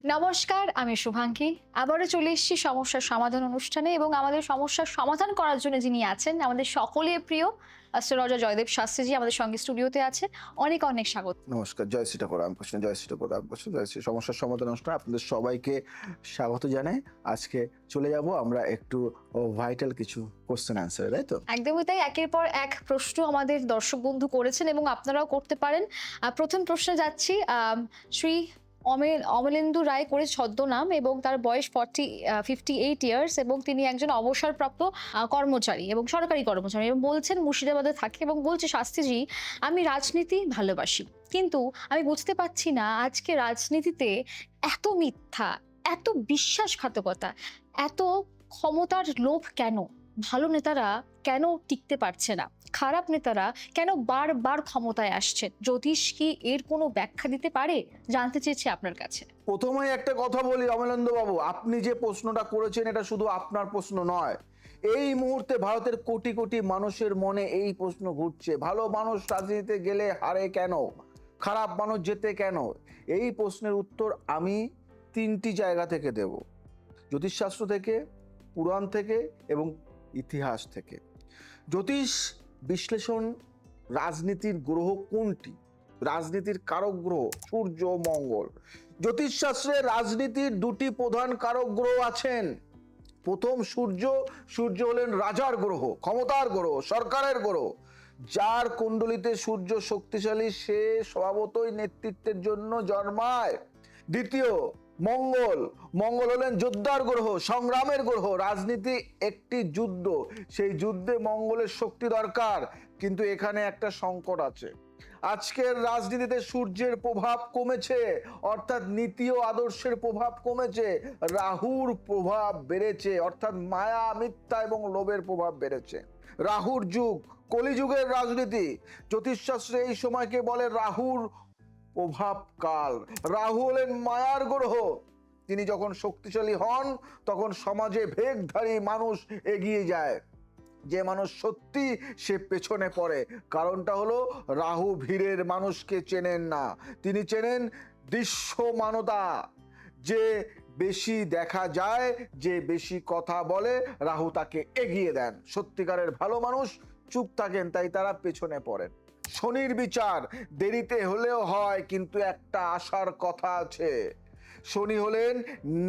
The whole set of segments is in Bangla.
নমস্কার, আমি শুভাঙ্গী। আবারও চলে এসেছি সমস্যার সমাধান অনুষ্ঠানে এবং আমাদের সমস্যার সমাধান করার জন্য যিনি আছেন আমাদের সকলের প্রিয় অ্যাস্ট্রোলজার জয়দেব শাস্ত্রীজি আমাদের সঙ্গে স্টুডিওতে আছেন। অনেক অনেক স্বাগত। নমস্কার, জয় শ্রী ঠাকুর রামকৃষ্ণ, জয় শ্রী ঠাকুর রামকৃষ্ণ, জয় শ্রী সমস্যার সমাধান অনুষ্ঠান আপনাদের সবাইকে স্বাগত জানাই। আজকে চলে যাব আমরা একটু ভাইটাল কিছু কোশ্চেন অ্যান্সারে, তাই তো? একদমই তাই, একের পর এক প্রশ্ন আমাদের দর্শক বন্ধু করেছেন এবং আপনারাও করতে পারেন। প্রথম প্রশ্নে যাচ্ছি। শ্রী অমলেন্দু রায় করে ছদ্মনাম এবং তার বয়স 58 ইয়ার্স এবং তিনি একজন অবসরপ্রাপ্ত কর্মচারী এবং সরকারি কর্মচারী এবং বলছেন মুর্শিদাবাদে থাকে এবং বলছে, শাস্ত্রীজি, আমি রাজনীতি ভালোবাসি, কিন্তু আমি বুঝতে পারছি না আজকে রাজনীতিতে এত মিথ্যা, এত বিশ্বাসঘাতকতা, এত ক্ষমতার লোভ কেন? ভালো নেতারা কেন টিকতে পারছে না? খারাপ নেতারা কেন বারবার ক্ষমতায় আসছে? জ্যোতিষ কি এর কোনো ব্যাখ্যা দিতে পারে? জানতে চেয়েছি আপনার কাছে। প্রথমেই একটা কথা বলি অমলেন্দু বাবু, আপনি যে প্রশ্নটা করেছেন এটা শুধু আপনার প্রশ্ন নয়। এই মুহূর্তে ভারতের কোটি কোটি মানুষের মনে এই প্রশ্ন ঘুরছে, ভালো মানুষ রাজনীতিতে গেলে হারে কেন, খারাপ মানুষ যেতে কেন? এই প্রশ্নের উত্তর আমি তিনটি জায়গা থেকে দেব: জ্যোতিষশাস্ত্র থেকে, পুরাণ থেকে এবং ইতিহাস থেকে। জ্যোতিষ বিশ্লেষণ, রাজনীতির গ্রহ কোনটি, রাজনীতির কারক গ্রহ সূর্য ও মঙ্গল। জ্যোতিষশাস্ত্রে রাজনীতির দুটি প্রধান কারক গ্রহ আছেন। প্রথম সূর্য। সূর্য হলেন রাজার গ্রহ, ক্ষমতার গ্রহ, সরকারের গ্রহ। যার কুণ্ডলিতে সূর্য শক্তিশালী সে স্বভাবতই নেতৃত্বের জন্য জন্মায়। দ্বিতীয় মঙ্গল। মঙ্গল হলেন যোদ্ধার গ্রহ, সংগ্রামের গ্রহ। রাজনীতি একটি যুদ্ধ, সেই যুদ্ধে মঙ্গলের শক্তি দরকার। কিন্তু এখানে একটা সংকট আছে। আজকের রাজনীতিতে সূর্যের প্রভাব কমেছে, অর্থাৎ নীতি ও আদর্শের প্রভাব কমেছে। রাহুর প্রভাব বেড়েছে, অর্থাৎ মায়া, মিথ্যা এবং লোভের প্রভাব বেড়েছে। রাহুর যুগ, কলিযুগের রাজনীতি। জ্যোতিষশাস্ত্রে এই সময়কে বলে রাহুর প্রভাব কাল। রাহু হলেন মায়ার গ্রহ। তিনি যখন শক্তিশালী হন তখন সমাজে ভেগধারী মানুষ এগিয়ে যায়, যে মানুষ সত্যি সে পেছনে পড়ে। কারণটা হলো রাহু ভিড়ের মানুষকে চেনেন না, তিনি চেনেন দৃশ্যমানতা। যে বেশি দেখা যায়, যে বেশি কথা বলে, রাহু তাকে এগিয়ে দেন। সত্যিকারের ভালো মানুষ চুপ থাকেন, তাই তারা পেছনে পড়েন। শনির বিচার দেরিতে হলেও হয়, কিন্তু একটা আশার কথা আছে। শনি হলেন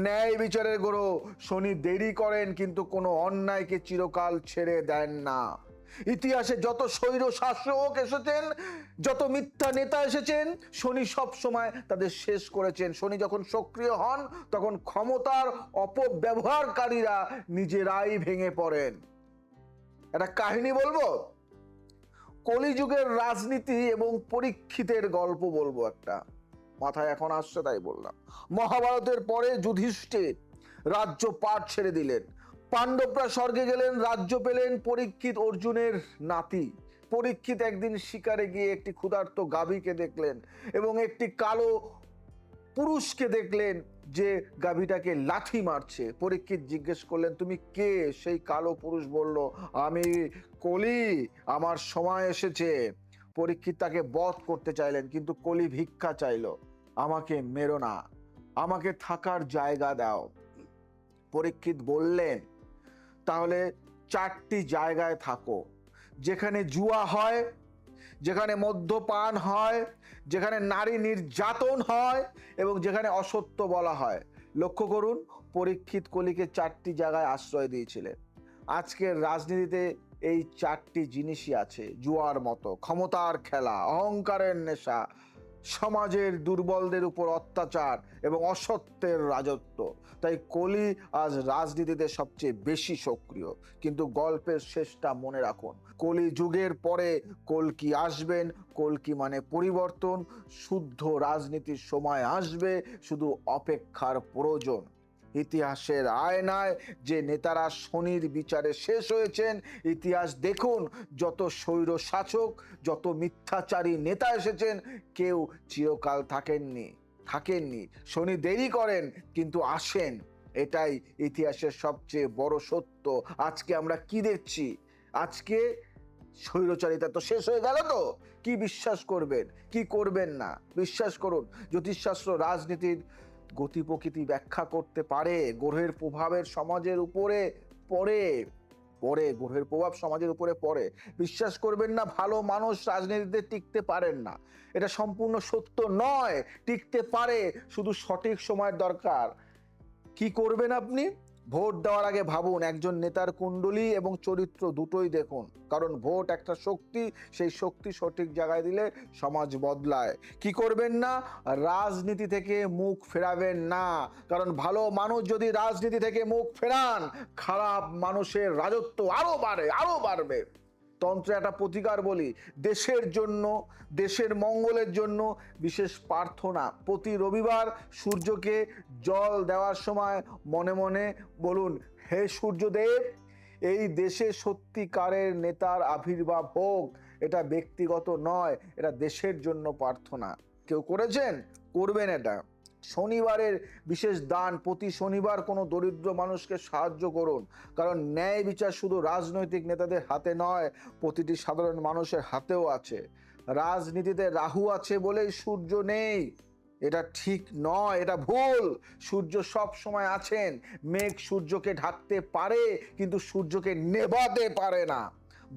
ন্যায় বিচারের গ্রহ। শনি দেরি করেন কিন্তু কোনো অন্যায়কে চিরকাল ছেড়ে দেন না। ইতিহাসে যত স্বৈর শাসক এসেছেন, যত মিথ্যা নেতা এসেছেন, শনি সব সময় তাদের শেষ করেছেন। শনি যখন সক্রিয় হন তখন ক্ষমতার অপব্যবহারকারীরা নিজেরাই ভেঙে পড়েন। একটা কাহিনী বলবো, কলিযুগের রাজনীতি এবং পরীক্ষিতের গল্প বলবো একটা, মাথায় এখন আসছে তাই বললাম। মহাভারতের পরে যুধিষ্ঠির রাজ্য পাট ছেড়ে দিলেন, পাণ্ডবরা স্বর্গে গেলেন, রাজ্য পেলেন। পরীক্ষিত অর্জুনের নাতি। পরীক্ষিত একদিন শিকারে গিয়ে একটি ক্ষুধার্ত গাভীকে দেখলেন এবং একটি কালো পুরুষকে দেখলেন যে গাভীটাকে লাথি মারছে। পরীক্ষিত জিজ্ঞেস করলেন, তুমি কে? সেই কালো পুরুষ বলল, আমি কলি, আমার সময় এসেছে। পরীক্ষিত তাকে বধ করতে চাইলেন, কিন্তু কলি ভিক্ষা চাইল, আমাকে মেরো না, আমাকে থাকার জায়গা দাও। পরীক্ষিত বললেন, তাহলে চারটি জায়গায় থাকো, যেখানে জুয়া হয়, যেখানে মদ্যপান হয়, যেখানে নারী নির্যাতন হয় এবং যেখানে অসত্য বলা হয়। লক্ষ্য করুন, পরীক্ষিত কলিকে চারটি জায়গায় আশ্রয় দিয়েছিলেন। আজকের রাজনীতিতে এই চারটি জিনিসই আছে। জুয়ার মতো, ক্ষমতার খেলা, অহংকারের নেশা, সমাজের দুর্বলদের উপর অত্যাচার এবং অসত্যের রাজত্ব। তাই কলি আজ রাজনীতিতে সবচেয়ে বেশি সক্রিয়। কিন্তু গল্পের শেষটা মনে রাখুন, কলি যুগের পরে কল্কি আসবেন। কল্কি মানে পরিবর্তন। শুদ্ধ রাজনীতির সময় আসবে, শুধু অপেক্ষার প্রয়োজন। ইতিহাসের আয়নায় যে নেতারা শনির বিচারে শেষ হয়েছেন, ইতিহাস দেখুন, যত স্বৈর শাসক, যত মিথ্যাচারী নেতা এসেছেন, কেউ চিরকাল থাকেননি। শনি দেরি করেন কিন্তু আসেন। এটাই ইতিহাসের সবচেয়ে বড় সত্য। আজকে আমরা কি দেখছি? আজকে স্বৈরচারিতা তো শেষ হয়ে গেল। তো কি বিশ্বাস করবেন, কি করবেন না? বিশ্বাস করুন, জ্যোতিষশাস্ত্র রাজনীতির গতি প্রকৃতি ব্যাখ্যা করতে পারে, গ্রহের প্রভাবের সমাজের উপরে পড়ে পড়ে গ্রহের প্রভাব সমাজের উপরে পড়ে। বিশ্বাস করবেন না, ভালো মানুষ রাজনীতিতে টিকতে পারেন না, এটা সম্পূর্ণ সত্য নয়। টিকতে পারে, শুধু সঠিক সময়ের দরকার। কি করবেন আপনি? ভোট দেওয়ার আগে ভাবুন, একজন নেতার কুণ্ডলী এবং চরিত্র দুটোই দেখুন, কারণ ভোট একটা শক্তি, সেই শক্তি সঠিক জায়গায় দিলে সমাজ বদলায়। কি করবেন না? রাজনীতি থেকে মুখ ফেরাবেন না, কারণ ভালো মানুষ যদি রাজনীতি থেকে মুখ ফেরান, খারাপ মানুষের রাজত্ব আরো বাড়বে। তন্ত্রে একটা প্রতিকার বলি, দেশের জন্য, দেশের মঙ্গলের জন্য বিশেষ প্রার্থনা। প্রতি রবিবার সূর্যকে জল দেওয়ার সময় মনে মনে বলুন, হে সূর্যদেব, এই দেশে সত্যিকারের নেতার আবির্ভাব হোক। এটা ব্যক্তিগত নয়, এটা দেশের জন্য প্রার্থনা। কেউ করেছেন? করবেন এটা। শনিবারের বিশেষ দান, প্রতি শনিবার কোনো দরিদ্র মানুষকে সাহায্য করুন, কারণ ন্যায় বিচার শুধু রাজনৈতিক নেতাদের হাতে নয়, প্রতিটি সাধারণ মানুষের হাতেও আছে। রাজনীতিতে রাহু আছে বলেই সূর্য নেই, এটা ঠিক নয়, এটা ভুল। সূর্য সব সময় আছেন। মেঘ সূর্যকে ঢাকতে পারে, কিন্তু সূর্যকে নেভাতে পারে না।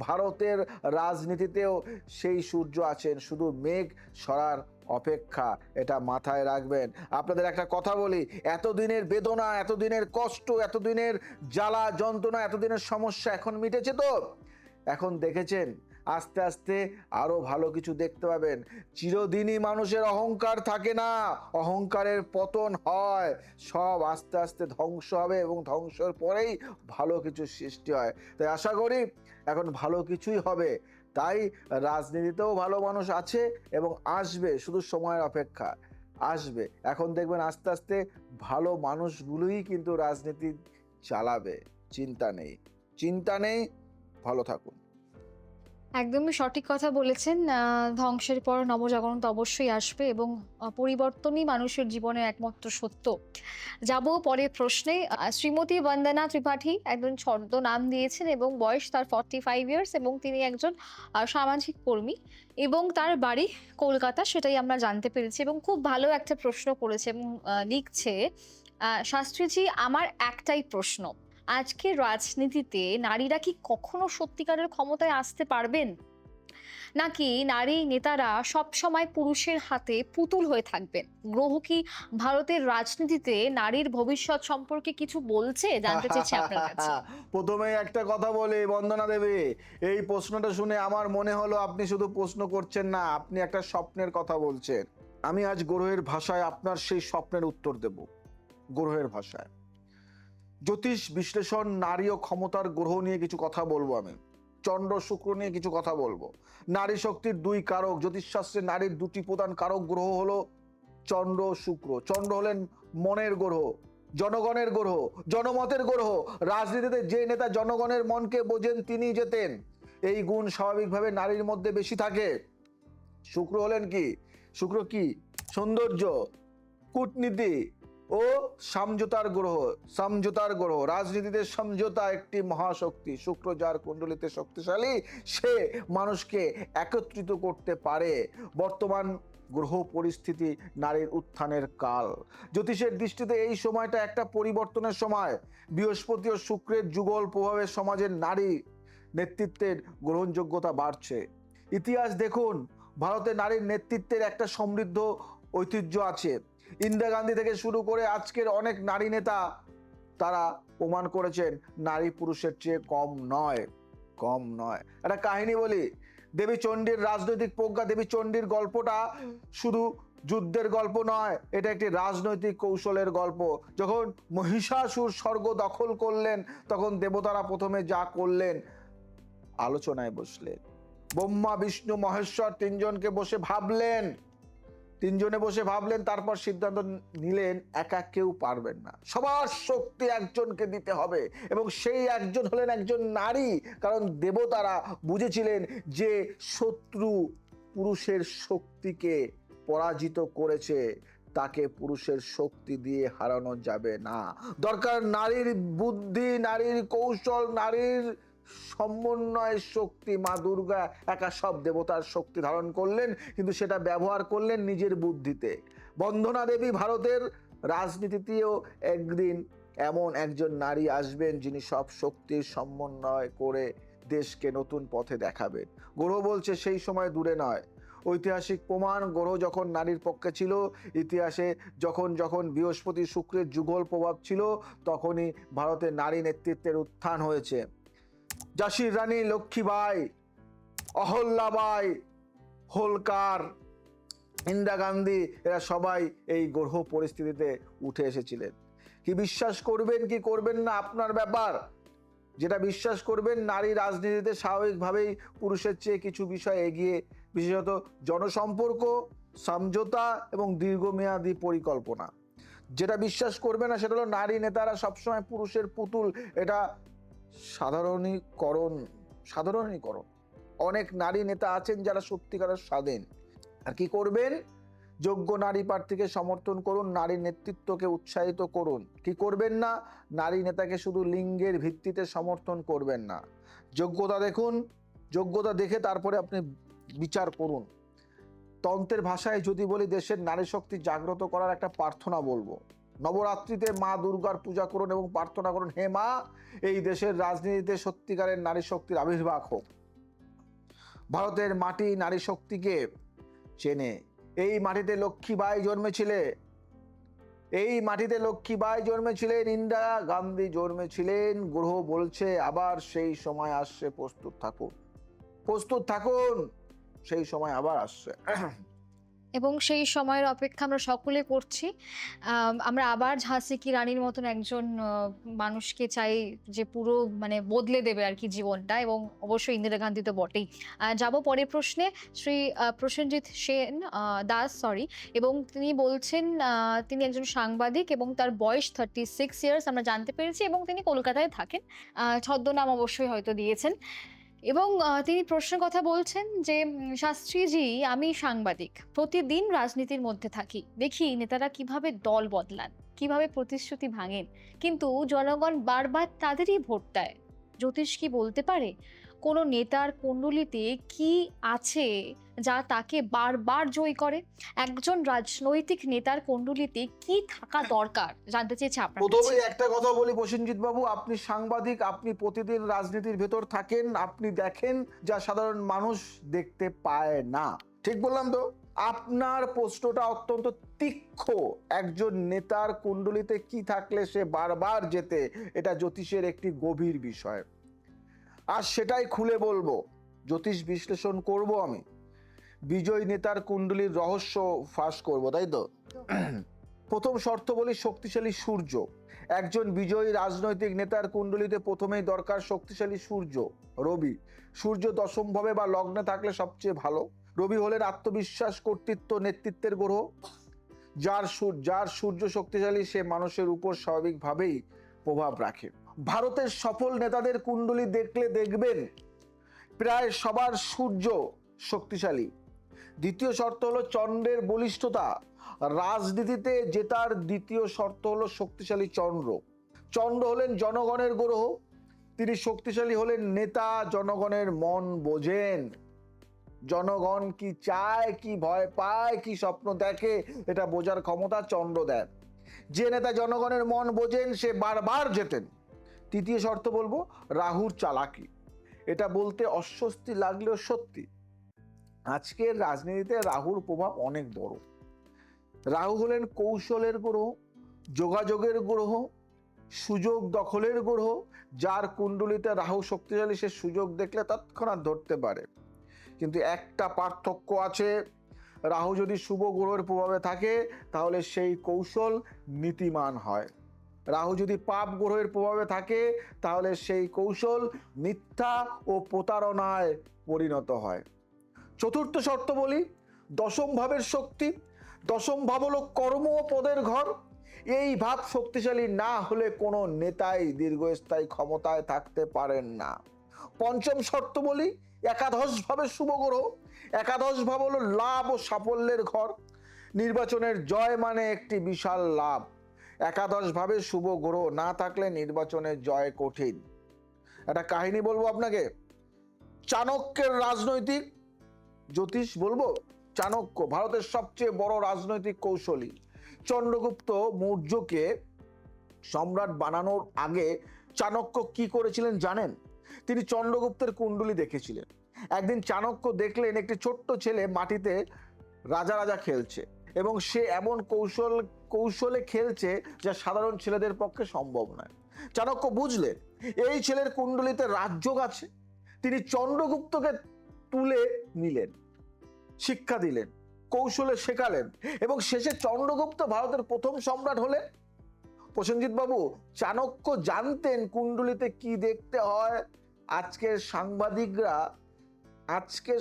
ভারতের রাজনীতিতেও সেই সূর্য আছেন, শুধু মেঘ সরার অপেক্ষা। এটা মাথায় রাখবেন। আপনাদের একটা কথা বলি, এতদিনের বেদনা, এতদিনের কষ্ট, এতদিনের জ্বালা যন্ত্রণা, এতদিনের সমস্যা এখন মিটেছে তো? এখন দেখেছেন, আস্তে আস্তে আরো ভালো কিছু দেখতে পাবেন। চিরদিনই মানুষের অহংকার থাকে না, অহংকারের পতন হয়। সব আস্তে আস্তে ধ্বংস হবে এবং ধ্বংসের পরেই ভালো কিছু সৃষ্টি হয়। তাই আশা করি এখন ভালো কিছুই হবে। তাই রাজনীতিতেও ভালো মানুষ আছে এবং আসবে, শুধু সময়ের অপেক্ষা। আসবে, এখন দেখবেন আস্তে আস্তে ভালো মানুষগুলোই কিন্তু রাজনীতি চালাবে। চিন্তা নেই, ভালো থাকুন। একদমই সঠিক কথা বলেছেন। ধ্বংসের পর নবজাগরণ তো অবশ্যই আসবে এবং পরিবর্তনই মানুষের জীবনের একমাত্র সত্য। যাব পরের প্রশ্নে। শ্রীমতী বন্দনা ত্রিপাঠী একজন ছদ্ম নাম দিয়েছেন এবং বয়স তার 45 ইয়ার্স এবং তিনি একজন সামাজিক কর্মী এবং তার বাড়ি কলকাতা, সেটাই আমরা জানতে পেরেছি এবং খুব ভালো একটা প্রশ্ন করেছে এবং লিখছে, শাস্ত্রীজি, আমার একটাই প্রশ্ন, আজকের রাজনীতিতে নারীরা কি কখনো সত্যিকারের ক্ষমতায় আসতে পারবেন, নাকি নারী নেতারা সব সময় পুরুষের হাতে পুতুল হয়ে থাকবেন? গ্রহ কি ভারতের রাজনীতিতে নারীর ভবিষ্যৎ সম্পর্কে কিছু বলছে? জানতে চাইছি আপনার কাছে। প্রথমে একটা কথা বলি বন্দনা দেবী, এই প্রশ্নটা শুনে আমার মনে হলো আপনি শুধু প্রশ্ন করছেন না, আপনি একটা স্বপ্নের কথা বলছেন। আমি আজ গ্রহের ভাষায় আপনার সেই স্বপ্নের উত্তর দেব। গ্রহের ভাষায় জ্যোতিষ বিশ্লেষণ, নারী ও ক্ষমতার গ্রহ নিয়ে কিছু কথা বলবো আমি। চন্দ্র শুক্র নিয়ে কিছু কথা বলবো। নারী শক্তির দুই কারক, জ্যোতিষশাস্ত্রে নারীর দুটি প্রধান কারক গ্রহ হলো চন্দ্র ও শুক্র। চন্দ্র হলেন মনের গ্রহ, জনগণের গ্রহ, জনমতের গ্রহ। রাজনীতিতে যে নেতা জনগণের মনকে বোঝেন তিনি জেতেন। এই গুণ স্বাভাবিকভাবে নারীর মধ্যে বেশি থাকে। শুক্র হলেন কি? শুক্র কি? সৌন্দর্য, কূটনীতি ও সমঝোতার গ্রহ। রাজনীতিতে সমঝোতা একটি মহাশক্তি। শুক্র যার কুণ্ডলিতে শক্তিশালী, সে মানুষকে একত্রিত করতে পারে। বর্তমান গ্রহ পরিস্থিতি নারীর উত্থানের কাল। জ্যোতিষের দৃষ্টিতে এই সময়টা একটা পরিবর্তনের সময়। বৃহস্পতি ও শুক্রের যুগল প্রভাবে সমাজের নারী নেতৃত্বের গ্রহণযোগ্যতা বাড়ছে। ইতিহাস দেখুন, ভারতে নারীর নেতৃত্বের একটা সমৃদ্ধ ঐতিহ্য আছে। ইন্দিরা গান্ধী থেকে শুরু করে আজকের অনেক নারী নেতা, তারা প্রমাণ করেছেন নারী পুরুষের চেয়ে কম নয়। একটা কাহিনী বলি, দেবী চণ্ডীর রাজনৈতিক প্রজ্ঞা। দেবী চণ্ডীর গল্পটা শুধু যুদ্ধের গল্প নয়, এটা একটি রাজনৈতিক কৌশলের গল্প। যখন মহিষাসুর স্বর্গ দখল করলেন, তখন দেবতারা প্রথমে যা করলেন, আলোচনায় বসলেন। ব্রহ্মা বিষ্ণু মহেশ্বর তিনজনে বসে ভাবলেন, তারপর সিদ্ধান্ত নিলেন একা কেউ পারবেন না, সবার শক্তি একজনকে দিতে হবে এবং সেই একজন হলেন একজন নারী। কারণ দেবতারা বুঝেছিলেন যে শত্রু পুরুষের শক্তিকে পরাজিত করেছে, তাকে পুরুষের শক্তি দিয়ে হারানো যাবে না। দরকার নারীর বুদ্ধি, নারীর কৌশল, নারীর সমন্বয় শক্তি। মা দুর্গা একা সব দেবতার শক্তি ধারণ করলেন, কিন্তু সেটা ব্যবহার করলেন নিজের বুদ্ধিতে। বন্দনা দেবী ভারতের রাজনীতিতেও একদিন এমন একজন নারী আসবেন যিনি সব শক্তির সমন্বয় করে দেশকে নতুন পথে দেখাবেন। গ্রহ বলছে সেই সময় দূরে নয়। ঐতিহাসিক প্রমাণ, গ্রহ যখন নারীর পক্ষে ছিল, ইতিহাসে যখন যখন বৃহস্পতি শুক্রের যুগল প্রভাব ছিল, তখনই ভারতের নারী নেতৃত্বের উত্থান হয়েছে। ঝাঁসির রানী লক্ষ্মীবাই, অহল্যাবাই, হোলকার, ইন্দিরা গান্ধী, এরা সবাই এই গ্রহ পরিস্থিতিতে উঠে এসেছিলেন। কি বিশ্বাস করবেন কি করবেন না আপনার ব্যাপার। যেটা বিশ্বাস করবেন, নারী রাজনীতিতে স্বাভাবিকভাবেই পুরুষের চেয়ে কিছু বিষয় এগিয়ে, বিশেষত জনসম্পর্ক, সমঝোতা এবং দীর্ঘমেয়াদী পরিকল্পনা। যেটা বিশ্বাস করবে না সেটা হলো নারী নেতারা সবসময় পুরুষের পুতুল। এটা সাধারণীকরণ। অনেক নারী নেতা আছেন যারা সত্যিকারের স্বাধীন। আর কি করবেন? যোগ্য নারী প্রার্থীকে সমর্থন করুন, নারী নেতৃত্বকে উৎসাহিত করুন। কি করবেন না? নারী নেতাকে শুধু লিঙ্গের ভিত্তিতে সমর্থন করবেন না। যোগ্যতা দেখুন, যোগ্যতা দেখে তারপরে আপনি বিচার করুন। তন্ত্রের ভাষায় যদি বলি, দেশের নারী শক্তি জাগ্রত করার একটা প্রার্থনা বলবো। নবরাত্রিতে মা দুর্গার পূজা করুন এবং প্রার্থনা করুন, হে মা, এই দেশের রাজনীতিতে সত্যিকারের নারী শক্তির আবির্ভাব হোক। ভারতের মাটি নারী শক্তিকে চেনে। এই মাটিতে লক্ষ্মীবাই জন্মেছিলেন, এই মাটিতে লক্ষ্মীবাই জন্মেছিলেন, ইন্দিরা গান্ধী জন্মেছিলেন। গ্রহ বলছে আবার সেই সময় আসছে, প্রস্তুত থাকুন, প্রস্তুত থাকুন, সেই সময় আবার আসছে। এবং সেই সময়ের অপেক্ষা আমরা সকলে করছি। আমরা আবার ঝাঁসি কি রানীর মতন একজন মানুষকে চাই যে পুরো মানে বদলে দেবে আর কি জীবনটা, এবং অবশ্যই ইন্দিরা গান্ধী তো বটেই। যাব পরের প্রশ্নে। শ্রী প্রসেনজিৎ সেন দাস, সরি, এবং তিনি বলছেন তিনি একজন সাংবাদিক এবং তার বয়স 36 ইয়ার্স আমরা জানতে পেরেছি, এবং তিনি কলকাতায় থাকেন। ছদ্মনাম অবশ্যই হয়তো দিয়েছেন। এবং তিনি প্রশ্নের কথা বলছেন যে শাস্ত্রীজি, আমি সাংবাদিক, প্রতিদিন রাজনীতির মধ্যে থাকি, দেখি নেতারা কিভাবে দল বদলান, কিভাবে প্রতিশ্রুতি ভাঙেন, কিন্তু জনগণ বারবার তাদেরই ভোট দেয়। জ্যোতিষ কি বলতে পারে কোনো নেতার কুণ্ডলিতে কি আছে যা তাকে বারবার জয়ী করে? একজন রাজনৈতিক নেতার কুণ্ডলিতে কি থাকা দরকার জানতে চেয়েছে আপনার কাছে। প্রথমে একটা কথা বলি প্রসেনজিৎ বাবু, আপনি সাংবাদিক, আপনি প্রতিদিন রাজনীতির ভেতর থাকেন, আপনি দেখেন যা সাধারণ মানুষ দেখতে পায় না। ঠিক বললাম তো? আপনার প্রশ্নটা অত্যন্ত তীক্ষ্ণ। একজন নেতার কুণ্ডলিতে কি থাকলে সে বারবার জেতে, এটা জ্যোতিষের একটি গভীর বিষয়। আর সেটাই খুলে বলবো, জ্যোতিষ বিশ্লেষণ করব আমি, বিজয় নেতার কুণ্ডলীর রহস্য ফাঁস করব, তাই তো? প্রথম শর্ত বলি, শক্তিশালী সূর্য। একজন বিজয়ী রাজনৈতিক নেতার কুণ্ডলিতে প্রথমেই দরকার শক্তিশালী সূর্য, রবি। সূর্য দশম ভাবে বা লগ্নে থাকলে সবচেয়ে ভালো। রবি হলেন আত্মবিশ্বাস, কর্তৃত্ব, নেতৃত্বের গ্রহ। যার সূর্য শক্তিশালী সে মানুষের উপর স্বাভাবিকভাবেই প্রভাব রাখে। ভারতের সফল নেতাদের কুণ্ডলী দেখলে দেখবেন প্রায় সবার সূর্য শক্তিশালী। দ্বিতীয় শর্ত হলো চন্দ্রের বলিষ্ঠতা। রাজনীতিতে জেতার দ্বিতীয় শর্ত হলো শক্তিশালী চন্দ্র। চন্দ্র হলেন জনগণের গ্রহ, তিনি শক্তিশালী হলেন নেতা, জনগণের মন বোঝেন। জনগণ কি চায়, কি ভয় পায়, কি স্বপ্ন দেখে, এটা বোঝার ক্ষমতা চন্দ্র দেয়। যে নেতা জনগণের মন বোঝেন সে বারবার জেতেন। তৃতীয় শর্ত বলবো রাহুর চালাকি। এটা বলতে অস্বস্তি লাগলেও সত্যি, আজকের রাজনীতিতে রাহুর প্রভাব অনেক বড়। রাহু হলেন কৌশলের গ্রহ, যোগাযোগের গ্রহ, সুযোগ দখলের গ্রহ। যার কুণ্ডলিতে রাহু শক্তিশালী সে সুযোগ দেখলে তৎক্ষণাৎ ধরতে পারে। কিন্তু একটা পার্থক্য আছে, রাহু যদি শুভ গ্রহের প্রভাবে থাকে তাহলে সেই কৌশল নীতিমান হয়। রাহু যদি পাপ গ্রহের প্রভাবে থাকে তাহলে সেই কৌশল মিথ্যা ও প্রতারণায় পরিণত হয়। চতুর্থ শর্ত বলি, দশম ভাবের শক্তি। দশম ভাব হলো কর্ম ও পদের ঘর। এই ভাব শক্তিশালী না হলে কোনো নেতাই দীর্ঘস্থায়ী ক্ষমতায় থাকতে পারেন না। পঞ্চম শর্ত বলি, একাদশ ভাবে শুভ গ্রহ। একাদশ ভাব হলো লাভ ও সাফল্যের ঘর। নির্বাচনের জয় মানে একটি বিশাল লাভ। একাদশ ভাবে শুভ গ্রহ না থাকলে নির্বাচনের জয় কঠিন। একটা কাহিনী বলবো আপনাকে। চাণক্যের রাজনৈতিক জ্যোতিষ বলবো। চাণক্য ভারতের সবচেয়ে বড় রাজনৈতিক কৌশলী। চন্দ্রগুপ্ত মৌর্যকে সম্রাট বানানোর আগে চাণক্য কি করেছিলেন জানেন? তিনি চন্দ্রগুপ্তের কুণ্ডলী দেখেছিলেন। একদিন চাণক্য দেখলেন একটি ছোট্ট ছেলে মাটিতে রাজা রাজা খেলছে এবং সে এমন কৌশলে খেলছে যা সাধারণ ছেলেদের পক্ষে সম্ভব নয়। চাণক্য বুঝলেন এই ছেলের কুণ্ডলিতে রাজযোগ আছে। তিনি চন্দ্রগুপ্তকে তুলে নিলেন, শিক্ষা দিলেন, কৌশলে শেখালেন এবং শেষে চন্দ্রগুপ্ত ভারতের প্রথম সম্রাট হলেন। প্রসেনজিৎ বাবু, চাণক্য জানতেন কুণ্ডলিতে কি দেখতে হয়। আজকের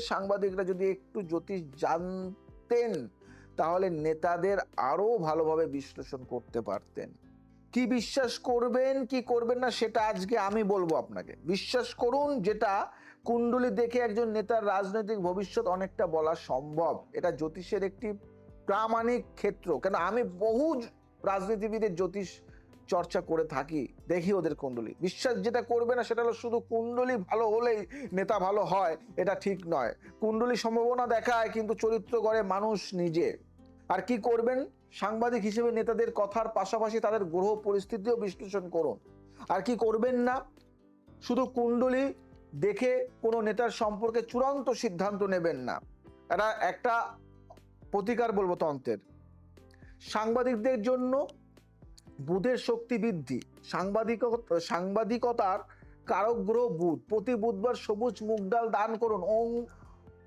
সাংবাদিকরা যদি একটু জ্যোতিষ জানতেন তাহলে নেতাদের আরো ভালোভাবে বিশ্লেষণ করতে পারতেন। কি বিশ্বাস করবেন কি করবেন না সেটা আজকে আমি বলবো আপনাকে। বিশ্বাস করুন, যেটা কুণ্ডলী দেখে একজন নেতার রাজনৈতিক ভবিষ্যৎ অনেকটা বলা সম্ভব। এটা জ্যোতিষের একটি প্রামাণিক ক্ষেত্র। কেন, আমি বহু রাজনীতিবিদের জ্যোতিষ চর্চা করে থাকি, দেখি ওদের কুণ্ডলী। বিশ্বাস যেটা করবে না সেটা হলো শুধু কুণ্ডলী ভালো হলেই নেতা ভালো হয়, এটা ঠিক নয়। কুণ্ডলী সম্ভাবনা দেখায় কিন্তু চরিত্র গড়ে মানুষ নিজে। আর কি করবেন, সাংবাদিক হিসেবে নেতাদের কথার পাশাপাশি তাদের গ্রহ পরিস্থিতিও বিশ্লেষণ করুন। আর কি করবেন না, শুধু কুণ্ডলী দেখে কোনো নেতার সম্পর্কে চূড়ান্ত সিদ্ধান্ত নেবেন না। এটা একটা প্রতিকার বলবো তন্ত্রের। সাংবাদিকদের জন্য বুধের শক্তি বৃদ্ধি। সাংবাদিকতার কারক গ্রহ বুধ। প্রতি বুধবার সবুজ মুগ ডাল দান করুন। ওং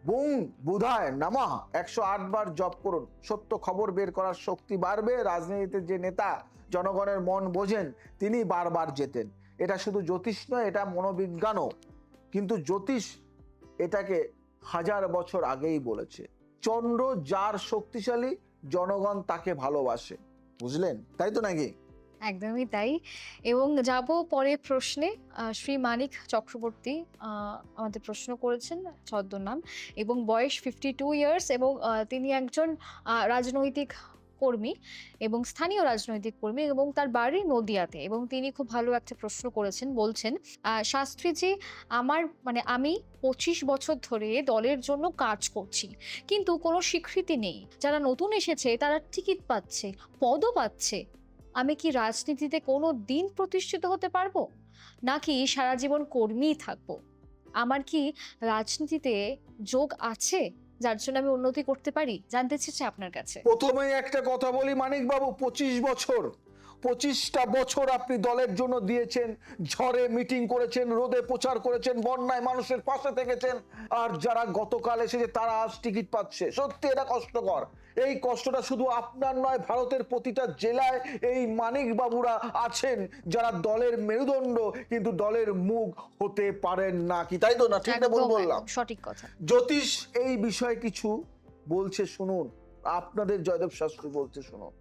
বুং বুধায় নমঃ 108 বার জপ করুন। সত্য খবর বের করার শক্তি বাড়বে। রাজনীতিতে যে নেতা জনগণের মন বোঝেন তিনি বারবার জেতেন। এটা শুধু জ্যোতিষ নয়, এটা মনোবিজ্ঞানও। কিন্তু জ্যোতিষ এটাকে 1000 বছর আগেই বলেছে। চন্দ্র যার শক্তিশালী, জনগণ তাকে ভালোবাসে। বুঝলেন, তাই তো নাকি? একদমই তাই। এবং যাব পরের প্রশ্নে। শ্রী মানিক চক্রবর্তী আমাদের প্রশ্ন করেছেন, ছদ্মনাম এবং বয়স 52 ইয়ার্স এবং তিনি একজন রাজনৈতিক কর্মী এবং স্থানীয় রাজনৈতিক কর্মী এবং তার বাড়ি নদিয়াতে। এবং তিনি খুব ভালো একটা প্রশ্ন করেছেন, বলছেন শাস্ত্রীজি, আমি 25 বছর ধরে দলের জন্য কাজ করছি, কিন্তু কোনো স্বীকৃতি নেই। যারা নতুন এসেছে তারা টিকিট পাচ্ছে, পদও পাচ্ছে। আমি কি রাজনীতিতে কোনো দিন প্রতিষ্ঠিত হতে পারবো, নাকি সারা জীবন কর্মীই থাকবো? আমার কি রাজনীতিতে যোগ আছে যার জন্য আমি উন্নতি করতে পারি? জানতে চেয়েছি আপনার কাছে। প্রথমেই একটা কথা বলি মানিক বাবু, 25টা বছর আপনি দলের জন্য দিয়েছেন। ঝড়ে মিটিং করেছেন, রোদে প্রচার করেছেন, বন্যায় মানুষের পাশে থেকেছেন। আর যারা গতকাল এসেছে তারা আজ টিকিট পাচ্ছে। সত্যি এটা কষ্টকর। এই কষ্টটা শুধু আপনার নয়, ভারতের প্রতিটা জেলায় এই মানিক বাবুরা আছেন যারা দলের মেরুদণ্ড কিন্তু দলের মুখ হতে পারেন না। কি তাই তো না? ঠিক না বললাম? সঠিক কথা। জ্যোতিষ এই বিষয়ে কিছু বলছে, শুনুন। আপনাদের জয়দেব শাস্ত্রী বলছে, শুনুন।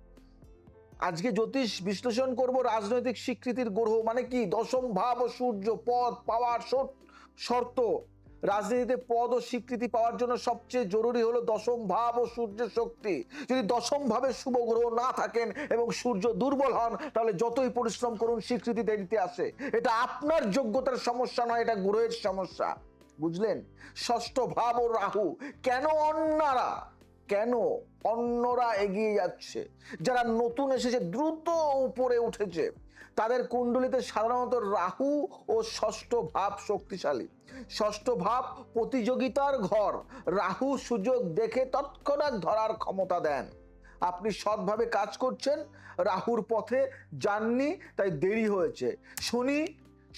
আজকে জ্যোতিষ বিশ্লেষণ করব রাজনৈতিক স্বীকৃতির গ্রহ মানে কি। দশম ভাব ও সূর্য, পদ পাওয়ার শর্ত। রাজনীতিতে পদ ও স্বীকৃতি পাওয়ার জন্য সবচেয়ে জরুরি হলো দশম ভাব ও সূর্যের শক্তি। যদি দশম ভাবে শুভ গ্রহ না থাকেন এবং সূর্য দুর্বল হন, তাহলে যতই পরিশ্রম করুন স্বীকৃতি দেরিতে আসে। এটা আপনার যোগ্যতার সমস্যা নয়, এটা গ্রহের সমস্যা। বুঝলেন? ষষ্ঠ ভাব ও রাহু। কেন অন্যরা এগিয়ে যাচ্ছে, যারা নতুন এসেছে, দ্রুত উপরে উঠেছে, তাদের কুণ্ডলিতে সাধারণত রাহু ও ষষ্ঠ ভাব শক্তিশালী। ষষ্ঠ ভাব প্রতিযোগিতার ঘর। রাহু সুযোগ দেখে তৎক্ষণাৎ ধরার ক্ষমতা দেন। আপনি সৎভাবে কাজ করছেন, রাহুর পথে যাননি, তাই দেরি হয়েছে।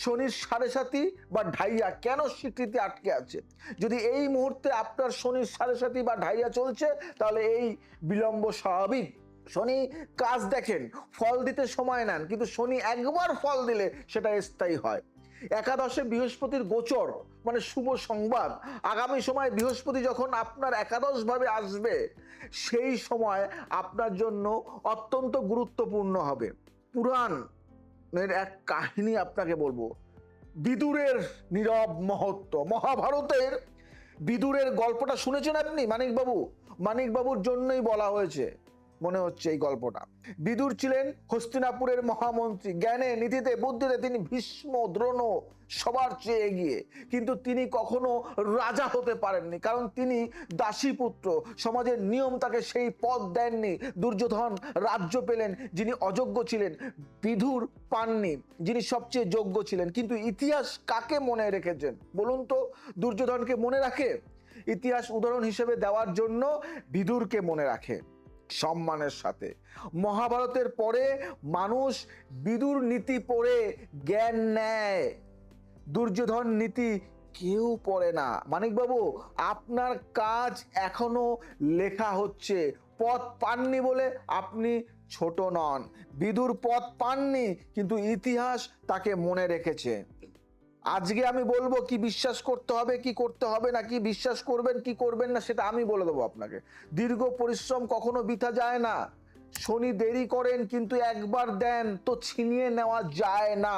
শনির 7.5 বা ঢাইয়া কেন স্বীকৃতি আটকে আছে? যদি এই মুহূর্তে আপনার শনির 7.5 বা ঢাইয়া চলছে, তাহলে এই বিলম্ব স্বাভাবিক। শনি কাজ দেখেন, ফল দিতে সময় নেন, কিন্তু শনি একবার ফল দিলে সেটা স্থায়ী হয়। একাদশে বৃহস্পতির গোচর মানে শুভ সংবাদ। আগামী সময় বৃহস্পতি যখন আপনার একাদশ ভাবে আসবে, সেই সময় আপনার জন্য অত্যন্ত গুরুত্বপূর্ণ হবে। পুরাণের এক কাহিনী আপনাকে বলবো, বিদুরের নীরব মহত্ব। মহাভারতের বিদুরের গল্পটা শুনেছেন আপনি মানিক বাবু? মানিক বাবুর জন্যই বলা হয়েছে। মনে হচ্ছে এই গল্পটা। বিদুর ছিলেন হস্তিনাপুরের মহামন্ত্রী, জ্ঞানে নীতিতে বুদ্ধিতে তিনি ভীষ্ম দ্রোণ সবার চেয়ে এগিয়ে, কিন্তু তিনি কখনো রাজা হতে পারেননি, কারণ তিনি দাসীপুত্র। সমাজের নিয়ম তাকে সেই পদ দেননি। দুর্যোধন রাজ্য পেলেন যিনি অযোগ্য ছিলেন, বিদুর পাননি যিনি সবচেয়ে যোগ্য ছিলেন। কিন্তু ইতিহাস কাকে মনে রেখেছেন বলুন তো? দুর্যোধনকে মনে রাখে? ইতিহাস উদাহরণ হিসেবে দেওয়ার জন্য বিদুরকে মনে রাখে সম্মানের সাথে। মহাভারতের পরে মানুষ বিদুর নীতি পড়ে জ্ঞান নেয়, দুর্যোধন নীতি কেউ পড়ে না। মানিকবাবু, আপনার কাজ এখনো লেখা হচ্ছে। পথ পাননি বলে আপনি ছোট নন। বিদুর পথ পাননি, কিন্তু ইতিহাস তাকে মনে রেখেছে। আজকে আমি বলবো কি বিশ্বাস করতে হবে কি করতে হবে না, কি বিশ্বাস করবেন কি করবেন না, সেটা আমি বলে দেবো আপনাকে। দীর্ঘ পরিশ্রম কখনো বৃথা যায় না। শনি দেরি করেন কিন্তু একবার দেন তো ছিনিয়ে নেওয়া যায় না।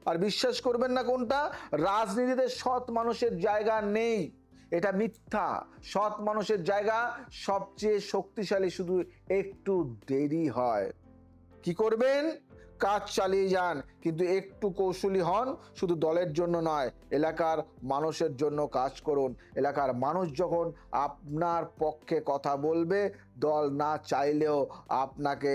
আর বিশ্বাস করবেন না কোনটা? রাজনীতিতে সৎ মানুষের জায়গা নেই, এটা মিথ্যা। সৎ মানুষের জায়গা সবচেয়ে শক্তিশালী, শুধু একটু দেরি হয়। কি করবেন? কাজ চালিয়ে যান, কিন্তু একটু কৌশলী হন। শুধু দলের জন্য নয়, এলাকার মানুষের জন্য কাজ করুন। এলাকার মানুষ যখন আপনার পক্ষে কথা বলবে, দল না চাইলেও আপনাকে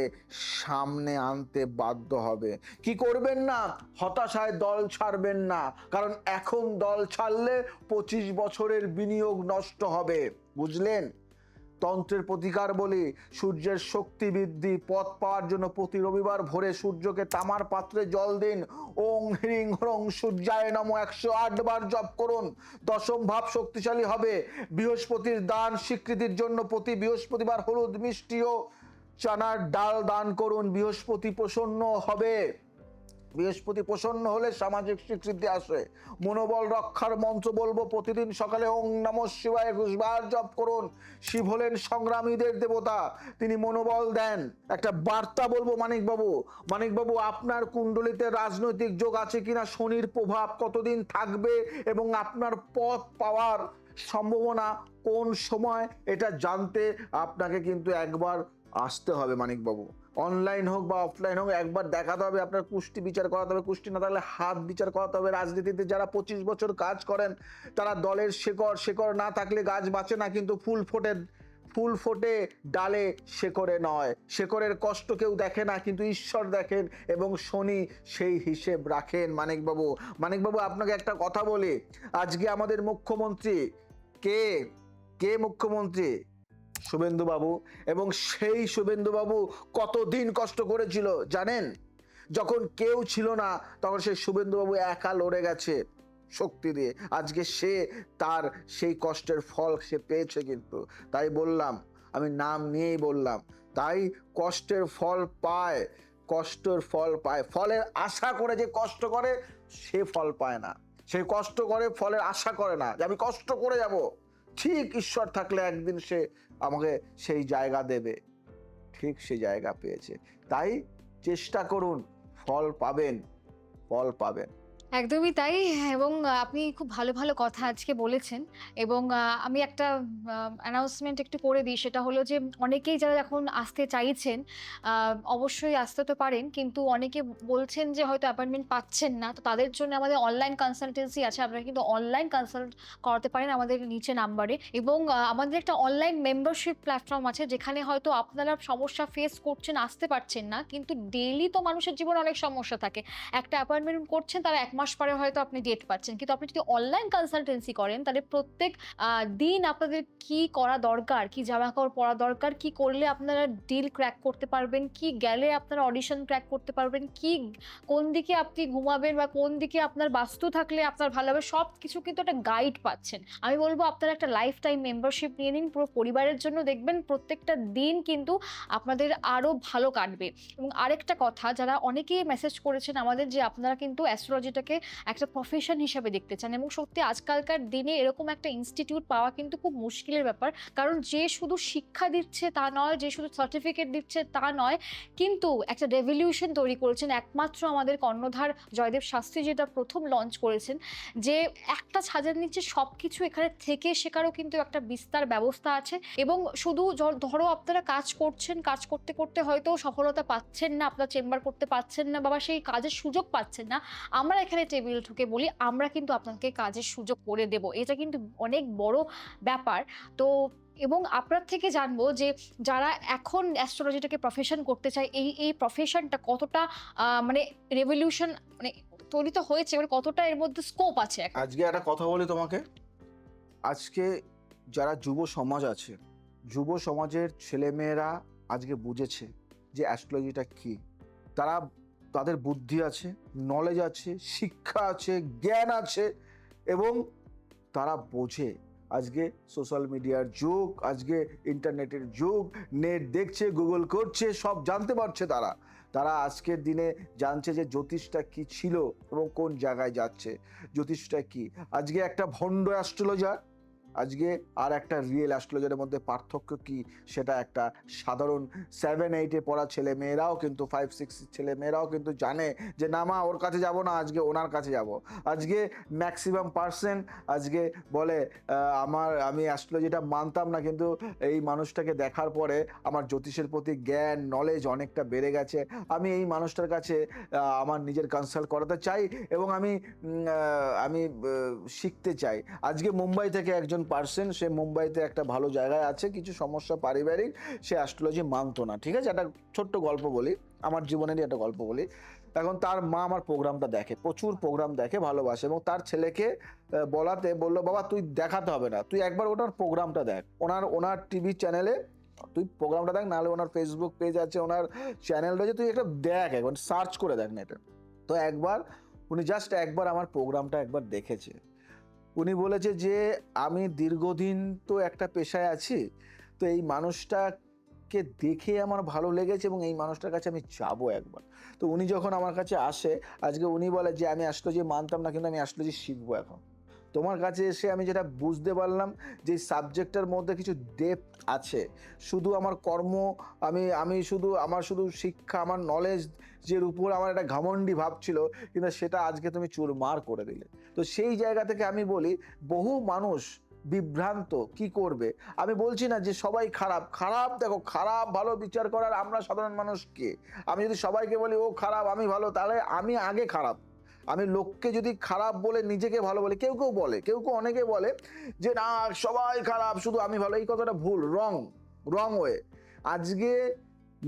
সামনে আনতে বাধ্য হবে। কি করবেন না? হতাশায় দল ছাড়বেন না, কারণ এখন দল ছাড়লে 25 বছরের বিনিয়োগ নষ্ট হবে। বুঝলেন? তন্ত্রের প্রতিকার বলি, সূর্যের শক্তি বৃদ্ধি। পথ পাওয়ার জন্য প্রতি রবিবার ভোরে সূর্যকে তামার পাত্রে জল দিন। ওং হ্রিং হ্রং সূর্যায় নমঃ 108 বার জপ করুন। দশম ভাব শক্তিশালী হবে। বৃহস্পতির দান স্বীকৃতির জন্য প্রতি বৃহস্পতিবার হলুদ মিষ্টি ও চানার ডাল দান করুন। বৃহস্পতি প্রসন্ন হবে। বৃহস্পতি প্রসন্ন হলে সামাজিক স্বীকৃতি আসে। মনোবল রক্ষার মন্ত্র বলবো, প্রতিদিন সকালে ওং নমঃ শিবায় 21 বার জপ করুন। শিব হলেন সংগ্রামীদের দেবতা, তিনি মনোবল দেন। একটা বার্তা বলবো মানিকবাবু, মানিকবাবু আপনার কুণ্ডলিতে রাজনৈতিক যোগ আছে কিনা, শনির প্রভাব কতদিন থাকবে এবং আপনার পথ পাওয়ার সম্ভাবনা কোন সময়, এটা জানতে আপনাকে কিন্তু একবার আসতে হবে মানিকবাবু। অনলাইন হোক বা অফলাইন হোক, একবার দেখাতে হবে, আপনার কুষ্টি বিচার করাতে হবে। কুষ্টি না থাকলে হাত বিচার করাতে হবে। রাজনীতিতে যারা 25 বছর কাজ করেন, তারা দলের শেকড় না থাকলে গাছ বাঁচে না, কিন্তু ফুল ফোটে ডালে, শেকড়ে নয়। শেকড়ের কষ্ট কেউ দেখে না, কিন্তু ঈশ্বর দেখেন এবং শনি সেই হিসেব রাখেন। মানিকবাবু, মানিকবাবু আপনাকে একটা কথা বলি, আজকে আমাদের মুখ্যমন্ত্রী কে? কে মুখ্যমন্ত্রী? শুভেন্দু বাবু। এবং সেই শুভেন্দু বাবু কতদিন কষ্ট করেছিল জানেন? যখন কেউ ছিল না, তখন সেই শুভেন্দু বাবু একা লড়ে গেছে শক্তি দিয়ে। আজকে সে তার সেই কষ্টের ফল সে পেয়েছে। কিন্তু তাই বললাম, আমি নাম নিয়েই বললাম, তাই কষ্টের ফল পায়, কষ্টের ফল পায়। ফলের আশা করে যে কষ্ট করে, সে ফল পায় না। সে কষ্ট করে, ফলের আশা করে না যে আমি কষ্ট করে যাব, ঠিক ঈশ্বর থাকলে একদিন সে আমাকে সেই জায়গা দেবে। ঠিক সেই জায়গা পেয়েছে। তাই চেষ্টা করুন, ফল পাবেন, ফল পাবেন। একদমই তাই। এবং আপনি খুব ভালো ভালো কথা আজকে বলেছেন। এবং আমি একটা অ্যানাউন্সমেন্ট একটু করে দিই, সেটা হলো যে অনেকেই যারা এখন আসতে চাইছেন, অবশ্যই আসতে তো পারেন, কিন্তু অনেকে বলছেন যে হয়তো অ্যাপয়েন্টমেন্ট পাচ্ছেন না। তো তাদের জন্য আমাদের অনলাইন কনসালটেন্সি আছে, আপনারা কিন্তু অনলাইন কনসাল্ট করাতে পারেন আমাদের নিচে নাম্বারে। এবং আমাদের একটা অনলাইন মেম্বারশিপ প্ল্যাটফর্ম আছে, যেখানে হয়তো আপনারা সমস্যা ফেস করছেন, আসতে পারছেন না, কিন্তু ডেইলি তো মানুষের জীবনে অনেক সমস্যা থাকে। একটা অ্যাপয়েন্টমেন্ট করছেন, তারা 1 মাস পরে হয়তো আপনি ডেট পাচ্ছেন, কিন্তু আপনি যদি অনলাইন কনসালটেন্সি করেন, তাহলে প্রত্যেক দিন আপনাদের কি করা দরকার, কি জামা কাপড় পরা দরকার, কি করলে আপনারা ডিল ক্র্যাক করতে পারবেন, কি গেলে আপনারা অডিশন ক্র্যাক করতে পারবেন, কি কোন দিকে আপনি ঘুমাবেন বা কোন দিকে আপনার বাস্তু থাকলে আপনার ভালো হবে, সব কিছু কিন্তু একটা গাইড পাচ্ছেন। আমি বলবো আপনারা একটা লাইফ টাইম মেম্বারশিপ নিয়ে নিন পুরো পরিবারের জন্য, দেখবেন প্রত্যেকটা দিন কিন্তু আপনাদের আরো ভালো কাটবে। এবং আরেকটা কথা, যারা অনেকেই মেসেজ করেছেন আমাদের যে আপনারা কিন্তু অ্যাস্ট্রোলজিটাকে অ্যাস্ট্রোলজিটাকে একটা প্রফেশন হিসেবে দেখতে চান। এবং সত্যি আজকালকার দিনে এরকম একটা ইনস্টিটিউট পাওয়া কিন্তু খুব মুশকিলের ব্যাপার, কারণ যে শুধু শিক্ষা দিচ্ছে তা নয়, যে শুধু সার্টিফিকেট দিচ্ছে তা নয়, কিন্তু একটা রেভলিউশন তৈরি করেছেন একমাত্র আমাদের কর্ণধার জয়দেব শাস্ত্রী, যেটা প্রথম লঞ্চ করেছেন, যে একটা ছাদের নিচে সবকিছু এখানে থেকে শেখারও কিন্তু একটা বিস্তার ব্যবস্থা আছে। এবং শুধু ধরো আপনারা কাজ করছেন, কাজ করতে করতে হয়তো সফলতা পাচ্ছেন না, আপনার চেম্বার করতে পাচ্ছেন না, বাবা সেই কাজের সুযোগ পাচ্ছেন না, আমরা এখানে টেবিল ঠুকে বলি আমরা কিন্তু আপনাকে কাজের সুযোগ করে দেব। এটা কিন্তু অনেক বড় ব্যাপার। তো এবং আপনার থেকে জানবো যে যারা এখন অ্যাস্ট্রোলজিটাকে প্রফেশন করতে চায়, এই প্রফেশনটা কতটা মানে রেভলিউশন মানে তৈরি তো হয়েছে, এবার কতটা এর মধ্যে স্কোপ আছে এখন? আজকে একটা কথা বলি তোমাকে, আজকে যারা যুব সমাজ আছে, যুব সমাজের ছেলেমেয়েরা আজকে বুঝেছে যে অ্যাস্ট্রোলজিটা কি। তারা, তাদের বুদ্ধি আছে, নলেজ আছে, শিক্ষা আছে, জ্ঞান আছে, এবং তারা বোঝে আজকে সোশ্যাল মিডিয়ার যুগ, আজকে ইন্টারনেটের যুগ, নেট দেখছে, গুগল করছে, সব জানতে পারছে। তারা তারা আজকের দিনে জানছে যে জ্যোতিষটা কি ছিল এবং কোন জায়গায় যাচ্ছে। জ্যোতিষটা কি, আজকে একটা ভণ্ড অ্যাস্ট্রোলজার আজকে আর একটা রিয়েল অ্যাস্ট্রোলজারের মধ্যে পার্থক্য কি, সেটা একটা সাধারণ 7-8-এ পড়া ছেলে মেয়েরাও কিন্তু 5-6 ছেলে মেয়েরাও কিন্তু জানে যে না মা ওর কাছে যাব না, আজকে ওনার কাছে যাব। আজকে ম্যাক্সিমাম পার্সেন্ট আজকে বলে আমি অ্যাস্ট্রোলজিটা মানতাম না, কিন্তু এই মানুষটাকে দেখার পরে আমার জ্যোতিষের প্রতি জ্ঞান নলেজ অনেকটা বেড়ে গেছে, আমি এই মানুষটার কাছে আমার নিজের কনসাল্ট করাতে চাই এবং আমি শিখতে চাই। আজকে মুম্বাই থেকে একজন পার্সন, সে মুম্বাইতে একটা ভালো জায়গায় আছে, কিছু সমস্যা পারিবারিক, সে অ্যাস্ট্রোলজি মানতো না। ঠিক আছে, একটা ছোট্ট গল্প বলি, আমার জীবনেরই একটা গল্প বলি। এখন তার মা আমার প্রোগ্রামটা দেখে, প্রচুর প্রোগ্রাম দেখে, ভালোবাসে, এবং তার ছেলেকে বলাতে বললো বাবা তুই দেখাতে হবে না, তুই একবার ওনার প্রোগ্রামটা দেখ, ওনার টিভি চ্যানেলে তুই প্রোগ্রামটা দেখ, নাহলে ওনার ফেসবুক পেজ আছে, ওনার চ্যানেল রয়েছে, তুই একটা দেখ, একবার সার্চ করে দেখ নেটে। তো উনি জাস্ট একবার আমার প্রোগ্রামটা একবার দেখেছে। উনি বলেছে যে আমি দীর্ঘদিন তো একটা পেশায় আছি, তো এই মানুষটাকে দেখে আমার ভালো লেগেছে এবং এই মানুষটার কাছে আমি যাবো একবার। তো উনি যখন আমার কাছে আসে, আজকে উনি বলে যে আমি অ্যাস্ট্রোলজি মানতাম না, কিন্তু আমি অ্যাস্ট্রোলজি শিখবো এখন। তোমার কাছে এসে আমি যেটা বুঝতে পারলাম যে সাবজেক্টের মধ্যে কিছু ডেপথ আছে। শুধু আমার কর্ম, আমি শুধু শিক্ষা, আমার নলেজ যের উপর আমার একটা ঘমণ্ডি ভাব ছিল, কিন্তু সেটা আজকে তুমি চুরমার করে দিলে। তো সেই জায়গা থেকে আমি বলি বহু মানুষ বিভ্রান্ত, কি করবে। আমি বলছি না যে সবাই খারাপ, দেখো খারাপ ভালো বিচার করার আমরা সাধারণ মানুষ কে। আমি যদি সবাইকে বলি ও খারাপ আমি ভালো, তাহলে আমি আগে খারাপ। আমি লোককে যদি খারাপ বলে নিজেকে ভালো বলে, কেউ বলে, অনেকে বলে যে না সবাই খারাপ শুধু আমি ভালো, এই কথাটা ভুল, রং ওয়ে। আজকে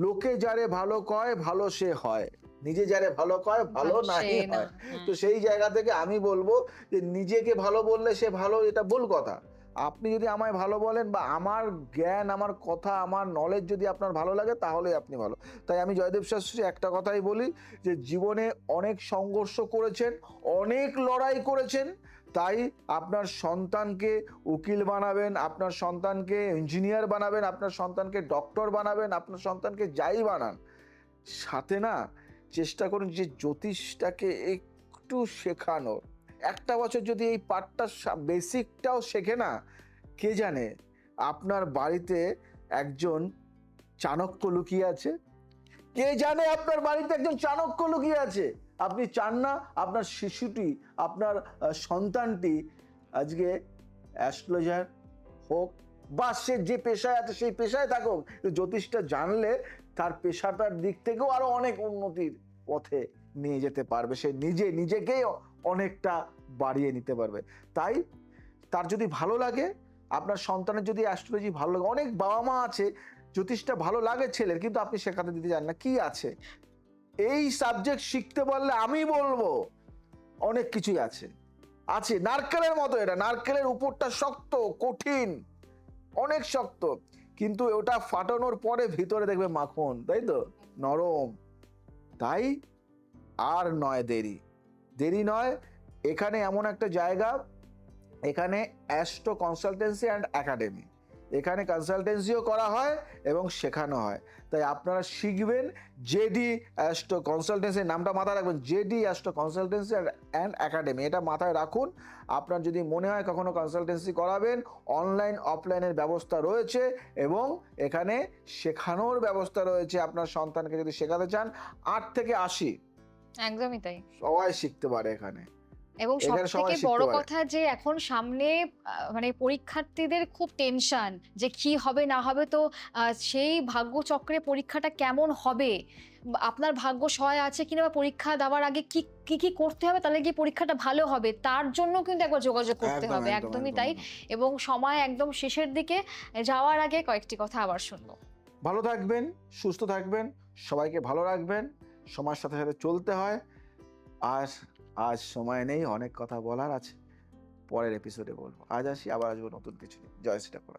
লোকে যারে ভালো কয় ভালো সে হয়, নিজে যারে ভালো কয় ভালো নাহি হয়। তো সেই জায়গা থেকে আমি বলবো যে নিজেকে ভালো বললে সে ভালো, এটা ভুল কথা। আপনি যদি আমায় ভালো বলেন বা আমার জ্ঞান, আমার কথা, আমার নলেজ যদি আপনার ভালো লাগে, তাহলে আপনি ভালো। তাই আমি জয়দেব শাস্ত্রী একটা কথাই বলি যে জীবনে অনেক সংঘর্ষ করেছেন, অনেক লড়াই করেছেন, তাই আপনার সন্তানকে উকিল বানাবেন, আপনার সন্তানকে ইঞ্জিনিয়ার বানাবেন, আপনার সন্তানকে ডক্টর বানাবেন, আপনার সন্তানকে যাই বানান, সাথে না চেষ্টা করুন যে জ্যোতিষটাকে একটু শেখানোর। একটা বছর যদি এই পার্টটা বেসিকটাও শেখে না, কে জানে আপনার বাড়িতে একজন চাণক্য লুকিয়ে আছে, কে জানে আপনার বাড়িতে একজন চাণক্য লুকিয়ে আছে। আপনি চান না আপনার শিশুটি, আপনার সন্তানটি আজকে অ্যাস্ট্রোলজার হোক, বা সে যে পেশায় আছে সেই পেশায় থাকুক, জ্যোতিষটা জানলে তার পেশাটার দিক থেকেও আরো অনেক উন্নতির পথে নিয়ে যেতে পারবে, সে নিজেকেই অনেকটা বাড়িয়ে নিতে পারবে। তাই তার যদি ভালো লাগে, আপনার সন্তানের যদি অ্যাস্ট্রোলজি ভালো লাগে, অনেক বাবা মা আছে জ্যোতিষটা ভালো লাগে ছেলের, কিন্তু আপনি শেখাতে দিতে জানেন না, কি আছে এই সাবজেক্ট শিখতে পারলে আমি বলবো অনেক কিছুই আছে। নারকেলের মতো, এটা নারকেলের উপরটা শক্ত, কঠিন, অনেক শক্ত, কিন্তু ওটা ফাটানোর পরে ভিতরে দেখবে মাখন, তাই তো, নরম। তাই আর নয় দেরি নয়, এখানে এমন একটা জায়গা, এখানে অ্যাস্ট্রো কনসালটেন্সি অ্যান্ড একাডেমি, এখানে কনসালটেন্সিও করা হয় এবং শেখানো হয়। তাই আপনারা শিখবেন জেডি অ্যাস্ট্রো কনসালটেন্সি, নামটা মাথায় রাখবেন, JD astro consultancy and academy, এটা মাথায় রাখুন। আপনার যদি মনে হয় কখনো কনসালটেন্সি করাবেন, অনলাইন অফলাইনের ব্যবস্থা রয়েছে এবং এখানে শেখানোর ব্যবস্থা রয়েছে। আপনার সন্তানকে যদি শেখাতে চান 8 থেকে 80 একদমই তাই। সবাই শিখতে পারে এখানে। এবং সব এখানে সবাই থেকে শিখতে বড় পারে। কথা যে এখন সামনে মানে পরীক্ষার্থীদের খুব টেনশন যে কি হবে না হবে, তো সেই ভাগ্যচক্রে পরীক্ষাটা কেমন হবে, আপনার ভাগ্য সহায় আছে কিনা, বা পরীক্ষা দেওয়ার আগে কি কি কি করতে হবে তাহলে কি পরীক্ষাটা ভালো হবে, তার জন্য কিন্তু একবার যোগাযোগ করতে একদম, হবে। একদম, একদমই একদম, তাই। একদম। এবং সময় একদম শেষের দিকে যাওয়ার আগে কয়েকটি কথা আবার শুনবো। ভালো থাকবেন, সুস্থ থাকবেন, সবাইকে ভালো রাখবেন। সময়ের সাথে সাথে চলতে হয়। আর আজ সময় নেই, অনেক কথা বলার আছে, পরের এপিসোডে বলবো। আজ আসি, আবার আসবো নতুন কিছু নিয়ে। জয় শ্রী ঠাকুর।